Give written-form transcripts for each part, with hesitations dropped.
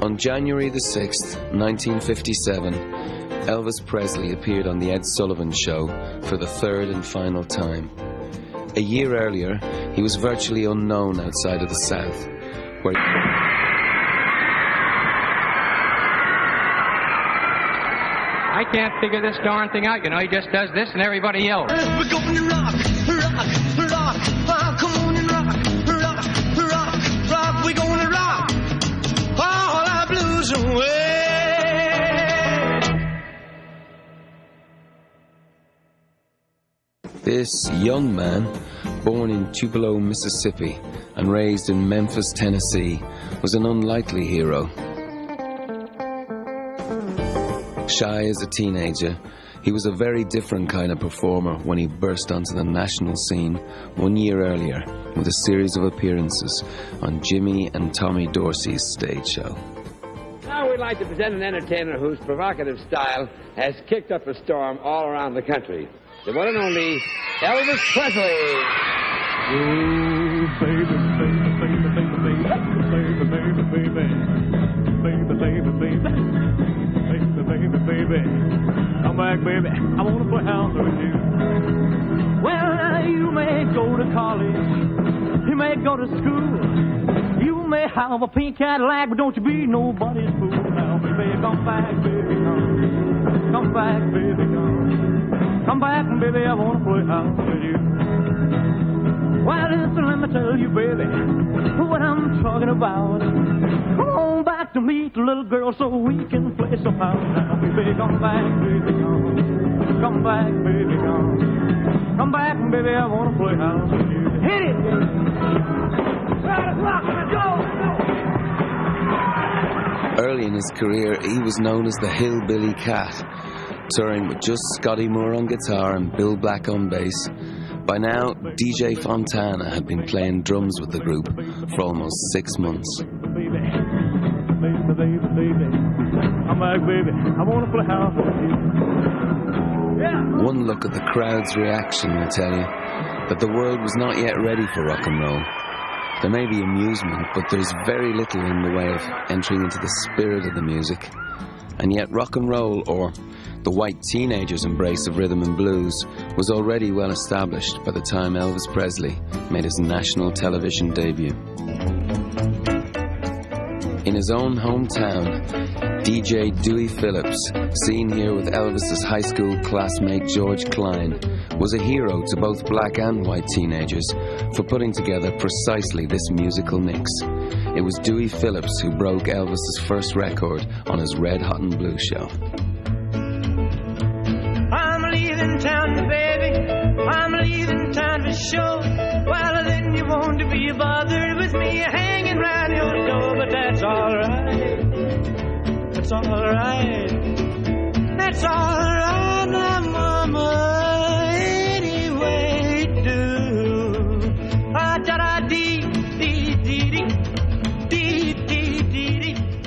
On January the 6th, 1957, Elvis Presley appeared on The Ed Sullivan Show for the third and final time. A year earlier, he was virtually unknown outside of the South, where I can't figure this darn thing out, you know. He just does this and everybody else. We're going to rock, rock, rock. Oh, come on and rock, rock, rock, rock. We're going to rock all our blues away. this young man, born in Tupelo, Mississippi, and raised in Memphis, Tennessee, was an unlikely hero. Shy as a teenager, he was a very different kind of performer when he burst onto the national scene 1 year earlier with a series of appearances on Jimmy and Tommy Dorsey's stage show. Now we'd like to present an entertainer whose provocative style has kicked up a storm all around the country. The one and only Elvis Presley. Ooh, baby, baby, baby, baby, baby, baby, baby, baby, baby, baby, baby, baby, come back, baby, I wanna play house with you. Well, you may go to college, you may go to school, you may have a pink Cadillac, but don't you be nobody's fool. Now, baby, come back, baby, come back, baby, come back, baby, I wanna play house with you. Well, listen, let me tell you, baby, what I'm talking about. Come on back to meet the little girl so we can play some house. Now, baby, come back, baby, come back, baby, come back, baby, I wanna play house with you. Hit it! Early in his career, he was known as the Hillbilly Cat, touring with just Scotty Moore on guitar and Bill Black on bass. By now, DJ Fontana had been playing drums with the group for almost 6 months. Baby, baby, baby, baby, come back, baby, I wanna play house with you. Yeah. One look at the crowd's reaction will tell you that the world was not yet ready for rock and roll. There may be amusement, but there's very little in the way of entering into the spirit of the music. And yet rock and roll, or the white teenager's embrace of rhythm and blues, was already well established by the time Elvis Presley made his national television debut. In his own hometown, DJ Dewey Phillips, seen here with Elvis's high school classmate George Klein, was a hero to both black and white teenagers for putting together precisely this musical mix. It was Dewey Phillips who broke Elvis's first record on his Red Hot and Blue show. I'm leaving town, baby. I'm leaving town for sure. Well, then you won't be bothered with me hanging round your door, but that's all right. That's all right. That's all right, now, mama. Anyway, do. Da-da-dee, dee, dee, dee.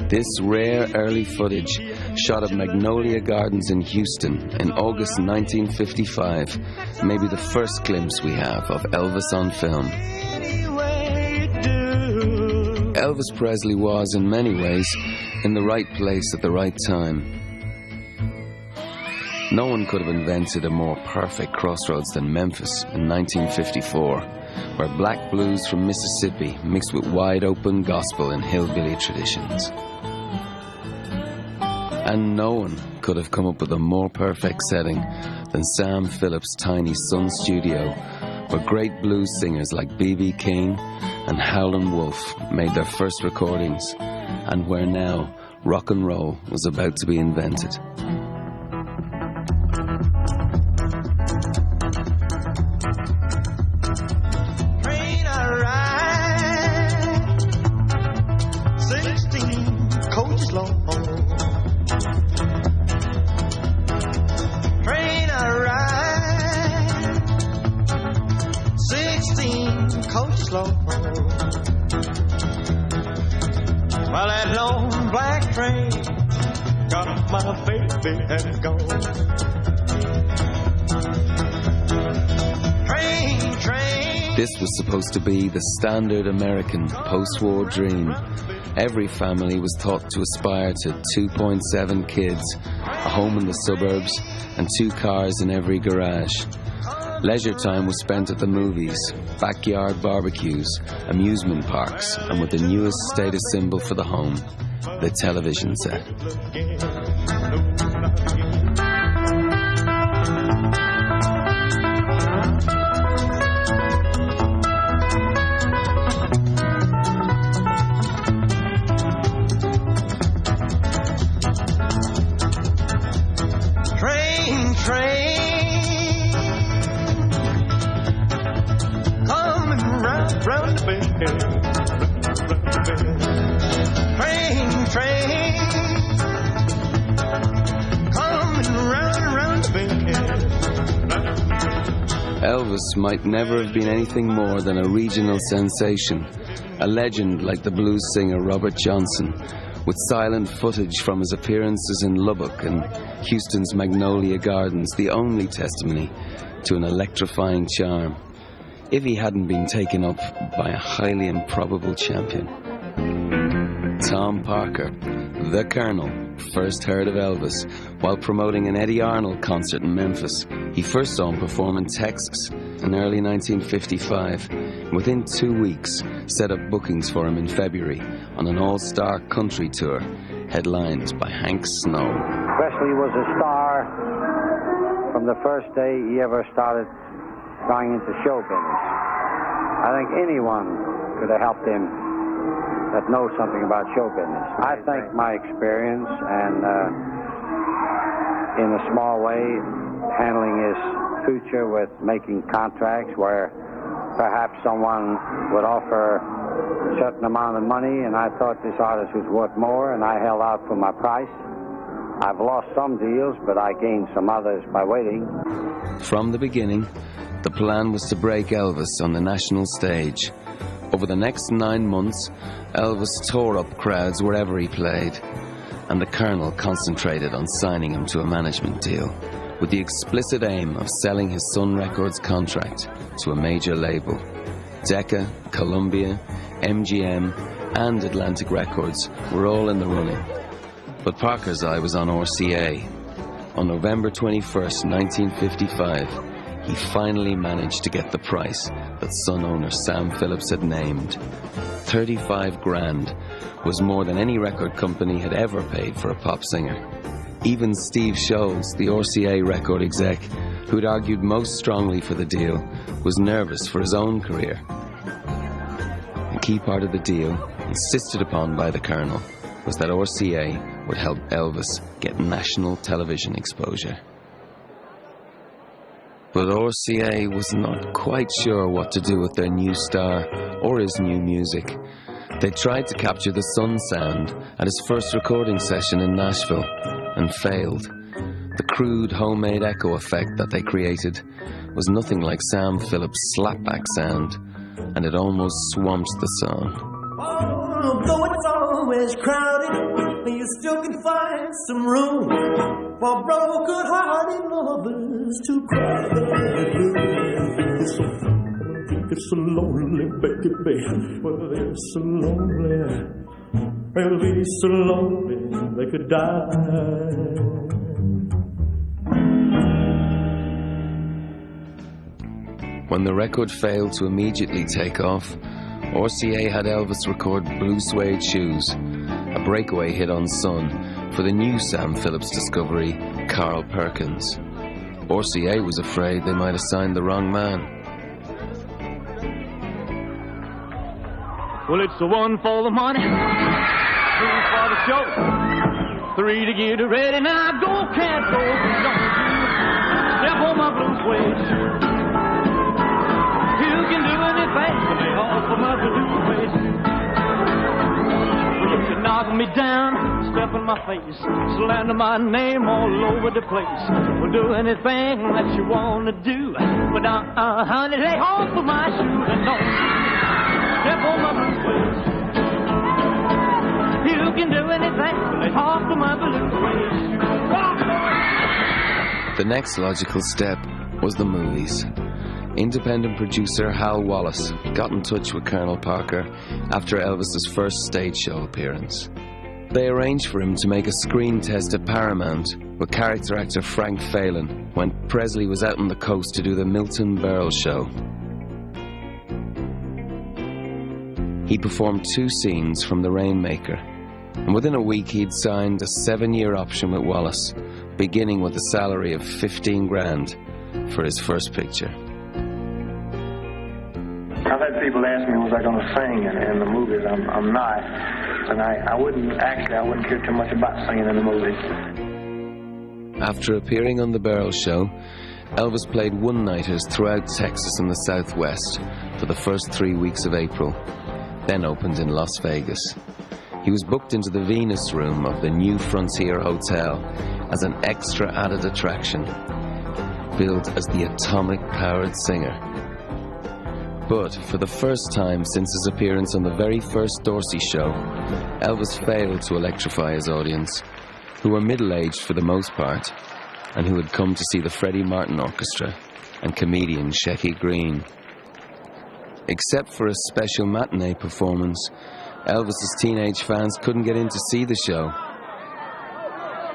This rare early footage, shot at Magnolia Gardens in Houston in August 1955, may be the first glimpse we have of Elvis on film. Elvis Presley was, in many ways, in the right place at the right time. No one could have invented a more perfect crossroads than Memphis in 1954, where black blues from Mississippi mixed with wide-open gospel and hillbilly traditions. And no one could have come up with a more perfect setting than Sam Phillips' tiny Sun studio, where great blues singers like B.B. King and Howlin' Wolf made their first recordings, and where now rock and roll was about to be invented. Train I ride, 16 coaches long. Train I ride, 16 coaches long. Well, that long black train got my baby and gone. Train, train. This was supposed to be the standard American post-war dream. Every family was thought to aspire to 2.7 kids, a home in the suburbs, and 2 cars in every garage. Leisure time was spent at the movies, backyard barbecues, amusement parks, and with the newest status symbol for the home, the television set. Elvis might never have been anything more than a regional sensation, a legend like the blues singer Robert Johnson, with silent footage from his appearances in Lubbock and Houston's Magnolia Gardens, the only testimony to an electrifying charm, if he hadn't been taken up by a highly improbable champion. Tom Parker, the Colonel, first heard of Elvis while promoting an Eddie Arnold concert in Memphis. He first saw him perform in Texas in early 1955, and within 2 weeks set up bookings for him in February on an all-star country tour headlined by Hank Snow. Presley was a star from the first day he ever started going into show business. I think anyone could have helped him that knows something about show business. I think my experience and in a small way handling his future with making contracts where perhaps someone would offer a certain amount of money and I thought this artist was worth more and I held out for my price. I've lost some deals, but I gained some others by waiting. From the beginning, the plan was to break Elvis on the national stage. Over the next 9 months, Elvis tore up crowds wherever he played, and the Colonel concentrated on signing him to a management deal, with the explicit aim of selling his Sun Records contract to a major label. Decca, Columbia, MGM, and Atlantic Records were all in the running. But Parker's eye was on RCA. On November 21st, 1955, he finally managed to get the price that Sun owner Sam Phillips had named. 35 grand was more than any record company had ever paid for a pop singer. Even Steve Scholes, the RCA record exec, who'd argued most strongly for the deal, was nervous for his own career. A key part of the deal, insisted upon by the Colonel, was that RCA would help Elvis get national television exposure. But RCA was not quite sure what to do with their new star or his new music. They tried to capture the Sun sound at his first recording session in Nashville and failed. The crude homemade echo effect that they created was nothing like Sam Phillips' slapback sound, and it almost swamped the song. Though it's always crowded, you still can find some room for broken-hearted lovers to cry. It's so lonely, baby. Well, they're so lonely. They'll be so lonely they could die. When the record failed to immediately take off, RCA had Elvis record Blue Suede Shoes, a breakaway hit on Sun for the new Sam Phillips discovery, Carl Perkins. RCA was afraid they might have signed the wrong man. Well, it's the 1 for the money, 2 for the show, 3 to get ready. Now go, can't go, don't you step on my blue suede shoe. You can do anything but lay off of my blue suede shoe. Well, you can knock me down, step in my face, slander my name all over the place. Well, do anything that you want to do, but honey, lay off of my shoes and don't step on my blue suede shoe. You can do anything but lay off of my blue suede shoe. The next logical step was the movies. independent producer Hal Wallace got in touch with Colonel Parker after Elvis's first stage show appearance. They arranged for him to make a screen test at Paramount with character actor Frank Phelan when Presley was out on the coast to do the Milton Berle show. He performed 2 scenes from The Rainmaker, and within a week he'd signed a 7-year option with Wallace, beginning with a salary of $15,000 for his first picture. I've had people ask me, was I going to sing in the movies? I'm not. And I wouldn't care too much about singing in the movies. After appearing on The Berle Show, Elvis played one-nighters throughout Texas and the Southwest for the first 3 weeks of April, then opened in Las Vegas. He was booked into the Venus Room of the New Frontier Hotel as an extra added attraction, billed as the atomic-powered singer. But for the first time since his appearance on the very first Dorsey show, Elvis failed to electrify his audience, who were middle-aged for the most part, and who had come to see the Freddie Martin Orchestra and comedian Shecky Greene. Except for a special matinee performance, Elvis's teenage fans couldn't get in to see the show.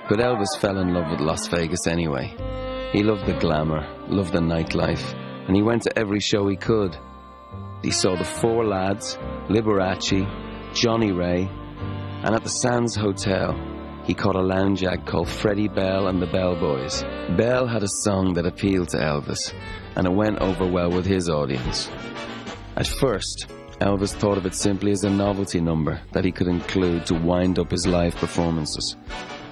But Elvis fell in love with Las Vegas anyway. He loved the glamour, loved the nightlife, and he went to every show he could. He saw the Four Lads, Liberace, Johnny Ray, and at the Sands Hotel, he caught a lounge act called Freddie Bell and the Bell Boys. Bell had a song that appealed to Elvis, and it went over well with his audience. At first, Elvis thought of it simply as a novelty number that he could include to wind up his live performances.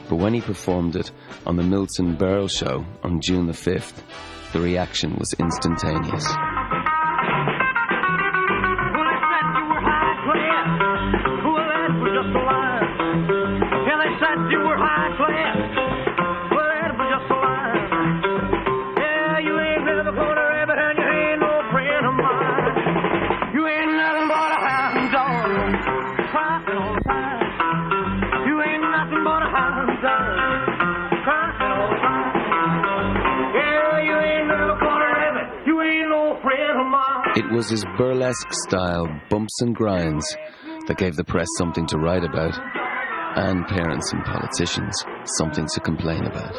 But when he performed it on the Milton Berle show on June the 5th, the reaction was instantaneous. You were high class, well, that was just a lie. Yeah, you ain't never gonna rabbit and you ain't no friend of mine. You ain't nothing but a hound dog, crying all the time. You ain't nothing but a hound dog, crying all the time. Yeah, you ain't never gonna rabbit, you ain't no friend of mine. It was his burlesque style, bumps and grinds, that gave the press something to write about, and parents and politicians something to complain about.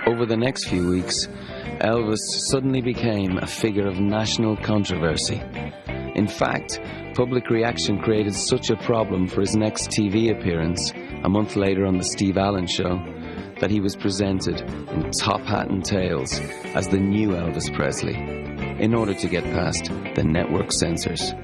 Over the next few weeks, Elvis suddenly became a figure of national controversy. In fact, public reaction created such a problem for his next TV appearance, a month later on The Steve Allen Show, that he was presented in top hat and tails as the new Elvis Presley, in order to get past the network censors.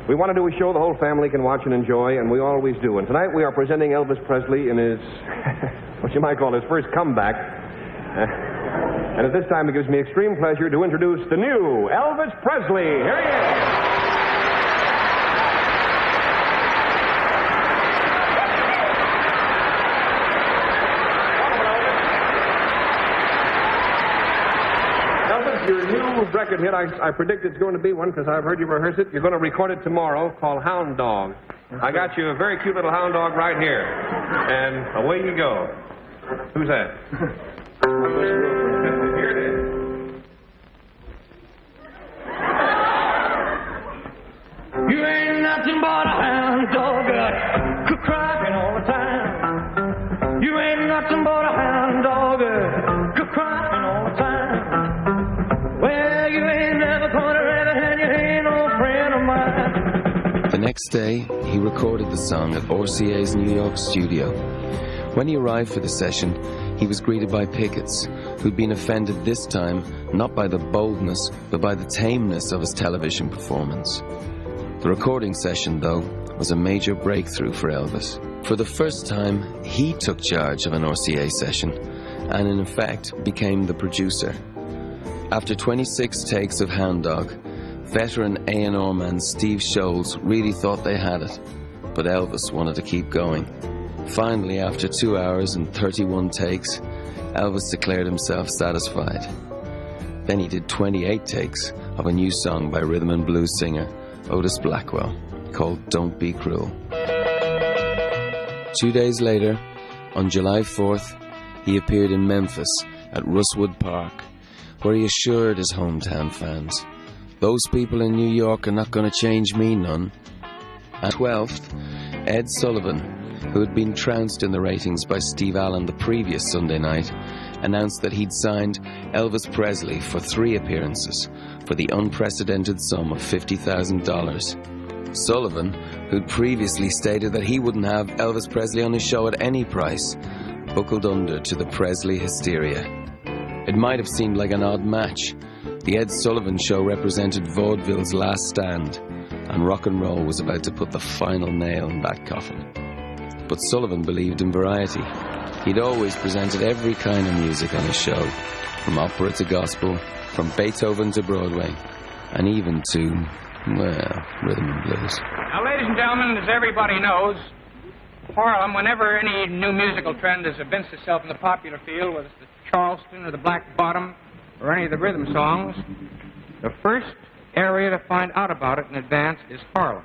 We want to do a show the whole family can watch and enjoy, and we always do. And tonight we are presenting Elvis Presley in his, what you might call his first comeback. And at this time it gives me extreme pleasure to introduce the new Elvis Presley. Here he is. Your new record hit, I predict it's going to be one because I've heard you rehearse it. You're going to record it tomorrow, called Hound Dog. I got you a very cute little hound dog right here. And away you go. Who's that? Here it is. You ain't nothing but a hound dog, crying all the time. next day, he recorded the song at RCA's New York studio. When he arrived for the session, he was greeted by pickets, who'd been offended this time not by the boldness, but by the tameness of his television performance. The recording session, though, was a major breakthrough for Elvis. For the first time, he took charge of an RCA session, and in effect became the producer. After 26 takes of Hound Dog, veteran A&R man Steve Scholes really thought they had it, but Elvis wanted to keep going. Finally, after 2 hours and 31 takes, Elvis declared himself satisfied. Then he did 28 takes of a new song by rhythm and blues singer Otis Blackwell called Don't Be Cruel. 2 days later, on July 4th, he appeared in Memphis at Russwood Park, where he assured his hometown fans, "Those people in New York are not going to change me none." At 12th, Ed Sullivan, who had been trounced in the ratings by Steve Allen the previous Sunday night, announced that he'd signed Elvis Presley for 3 appearances for the unprecedented sum of $50,000. Sullivan, who'd previously stated that he wouldn't have Elvis Presley on his show at any price, buckled under to the Presley hysteria. It might have seemed like an odd match. The Ed Sullivan Show represented vaudeville's last stand, and rock and roll was about to put the final nail in that coffin. But Sullivan believed in variety. He'd always presented every kind of music on his show, from opera to gospel, from Beethoven to Broadway, and even to, well, rhythm and blues. Now, ladies and gentlemen, as everybody knows, Harlem, whenever any new musical trend has evinced itself in the popular field, whether it's the Charleston or the Black Bottom or any of the rhythm songs, the first area to find out about it in advance is Harlem.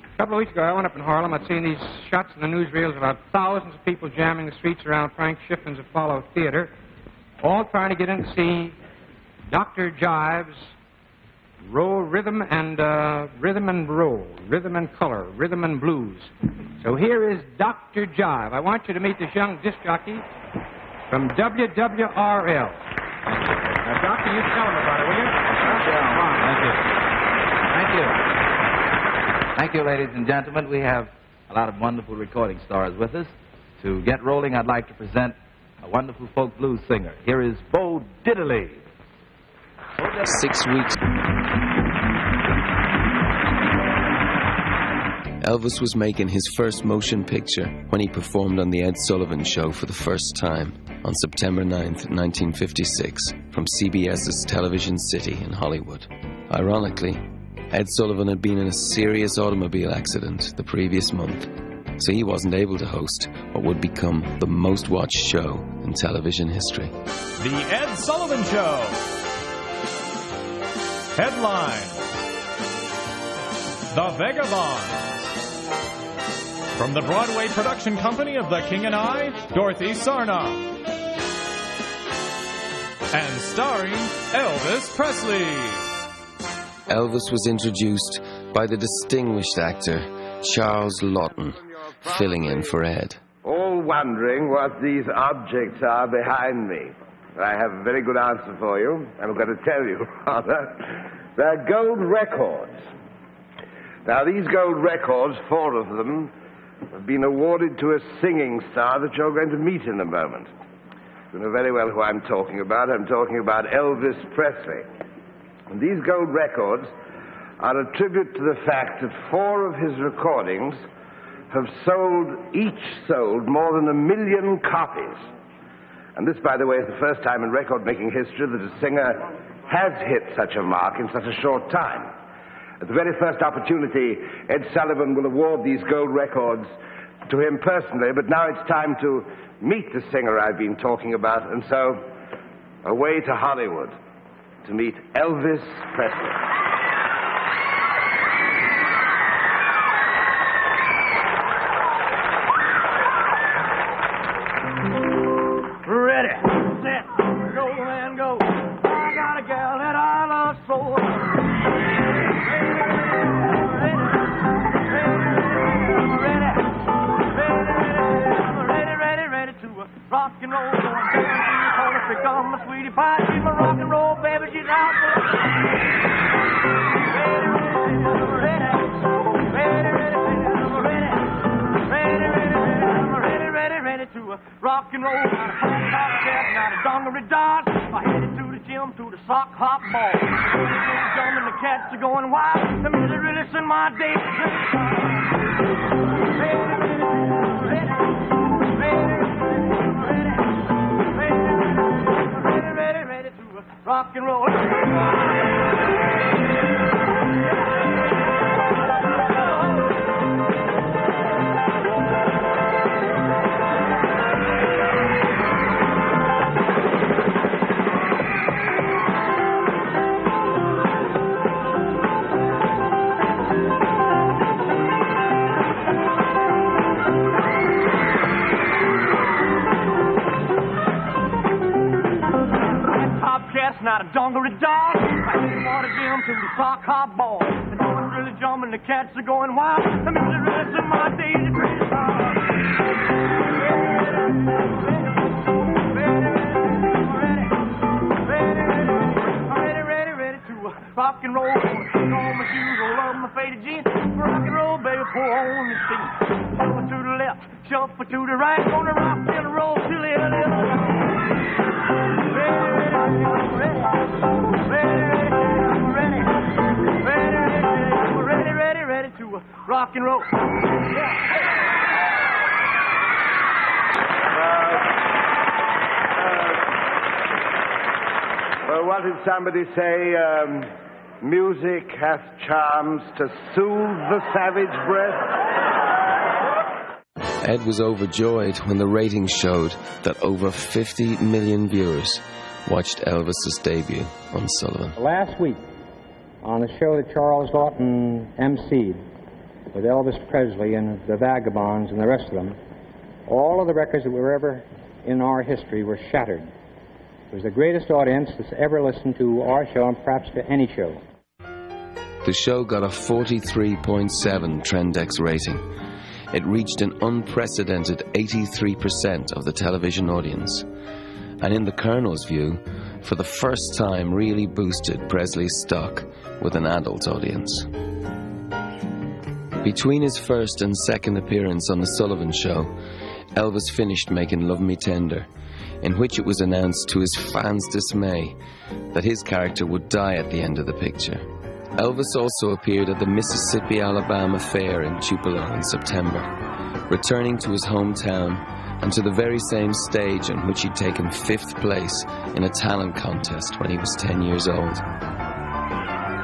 A couple of weeks ago, I went up in Harlem. I'd seen these shots in the newsreels about thousands of people jamming the streets around Frank Shiffin's Apollo Theater, all trying to get in to see Dr. Jive's rhythm and roll, rhythm and color, rhythm and blues. So here is Dr. Jive. I want you to meet this young disc jockey from WWRL. Now, Doctor, you tell him about it, will you? Thank you. Thank you, ladies and gentlemen. We have a lot of wonderful recording stars with us. To get rolling, I'd like to present a wonderful folk blues singer. Here is Bo Diddley. 6 weeks. Elvis was making his first motion picture when he performed on the Ed Sullivan Show for the first time on September 9th, 1956, from CBS's Television City in Hollywood. Ironically, Ed Sullivan had been in a serious automobile accident the previous month, so he wasn't able to host what would become the most watched show in television history. The Ed Sullivan Show. Headline: The Vagabonds. From the Broadway production company of The King and I, Dorothy Sarnoff. And starring Elvis Presley. Elvis was introduced by the distinguished actor Charles Lawton, filling in for Ed. All wondering what these objects are behind me. I have a very good answer for you. I'm going to tell you, rather. They're gold records. Now, these gold records, 4 of them, have been awarded to a singing star that you're going to meet in a moment. You know very well who I'm talking about. I'm talking about Elvis Presley. And these gold records are a tribute to the fact that 4 of his recordings have each sold more than 1 million copies. And this, by the way, is the first time in record-making history that a singer has hit such a mark in such a short time. At the very first opportunity, Ed Sullivan will award these gold records to him personally, but now it's time to meet the singer I've been talking about, and so away to Hollywood to meet Elvis Presley. Ready, set, go and go. I got a gal that I love so. Ready to rock and roll. Going down to the corner, pick on my sweetie pie. She's my rock and roll baby. She's out for ready. gym to the sock hop ball. Jumping, the cats are going wild. The music really send my day. Ready to rock and roll. Not a donglery dog. I didn't want to gym to the sock hop ball. The dogs really jumping, the cats are going wild. The music really in my days is pretty ready to rock and roll. Put on my shoes, roll up my faded jeans. Rock and roll, baby, pour on the steam. Shuffle to the left, shuffle to the right. Gonna rock and roll till the end of the night. Ready to rock and roll. Well, what did somebody say? Music hath charms to soothe the savage breast. Ed was overjoyed when the ratings showed that over 50 million viewers watched Elvis's debut on Sullivan. Last week, on a show that Charles Lawton emceed with Elvis Presley and the Vagabonds and the rest of them, all of the records that were ever in our history were shattered. It was the greatest audience that's ever listened to our show, and perhaps to any show. The show got a 43.7 Trendex rating. It reached an unprecedented 83% of the television audience. And in the Colonel's view, for the first time really boosted Presley's stock with an adult audience. Between his first and second appearance on The Sullivan Show, Elvis finished making Love Me Tender, in which it was announced to his fans' dismay that his character would die at the end of the picture. Elvis also appeared at the Mississippi-Alabama Fair in Tupelo in September, returning to his hometown and to the very same stage on which he'd taken 5th place in a talent contest when he was 10 years old.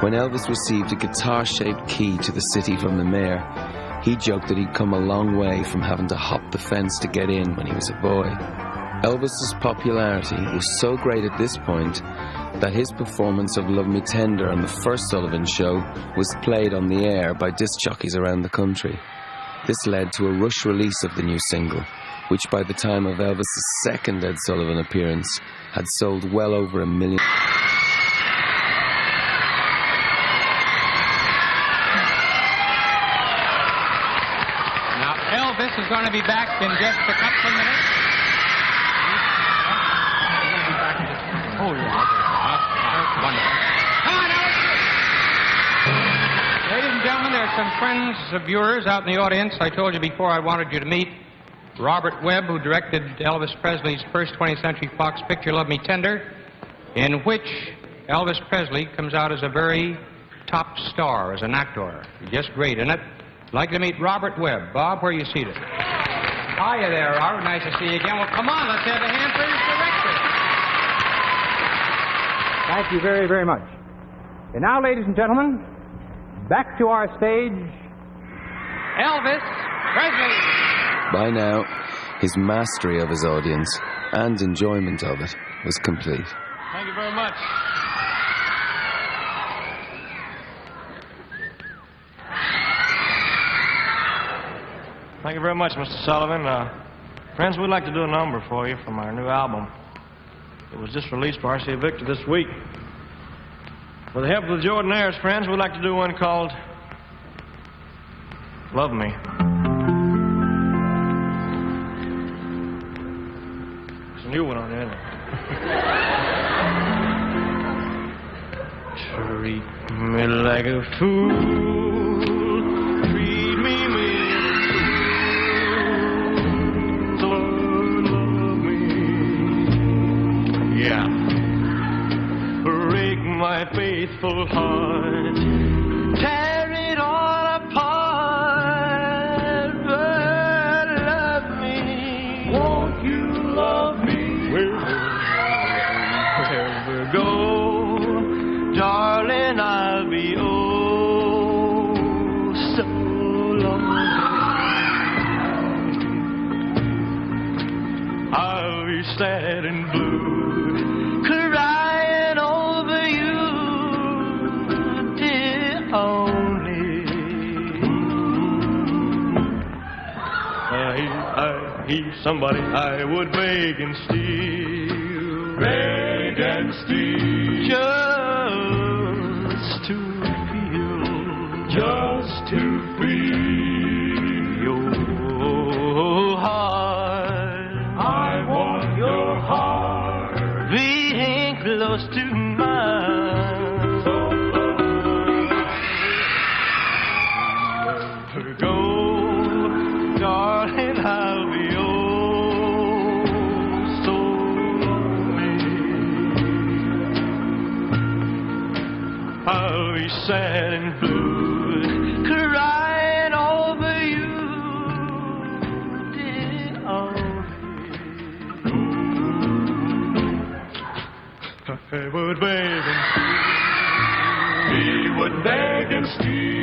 When Elvis received a guitar-shaped key to the city from the mayor, he joked that he'd come a long way from having to hop the fence to get in when he was a boy. Elvis's popularity was so great at this point that his performance of Love Me Tender on the first Sullivan Show was played on the air by disc jockeys around the country. This led to a rush release of the new single, which by the time of Elvis's second Ed Sullivan appearance had sold well over 1 million. Now, Elvis is going to be back in just a couple of minutes. Oh, yeah. Wonderful. Come on, Elvis. Ladies and gentlemen, there are some friends of yours out in the audience. I told you before I wanted you to meet Robert Webb, who directed Elvis Presley's first 20th Century Fox picture, Love Me Tender, in which Elvis Presley comes out as a very top star, as an actor. He's just great in it. I'd like to meet Robert Webb. Bob, where are you seated? Hiya there, Robert. Nice to see you again. Well, come on, let's have a hand for his director. Thank you very, very much. And now, ladies and gentlemen, back to our stage, Elvis Presley. By now, his mastery of his audience and enjoyment of it was complete. Thank you very much. Thank you very much, Mr. Sullivan. Friends, we'd like to do a number for you from our new album. It was just released for RCA Victor this week. With the help of the Jordanaires, friends, we'd like to do one called Love Me. It's a new one on there, isn't it? Treat me like a fool. Treat me love me. Yeah. my faithful heart, tear it all apart, but love me. Won't you love me? Wherever go, darling, I'll be so lonely. I'll be sad and blue, crying over you, dear only. He's somebody I would beg and steal, beg and steal, just to feel your heart. I want your heart beating close to mine. So let her go, darling, I'll be so lonely. I'll be sad and blue, crying over you, dear only. I would beg and steal. He would beg and steal.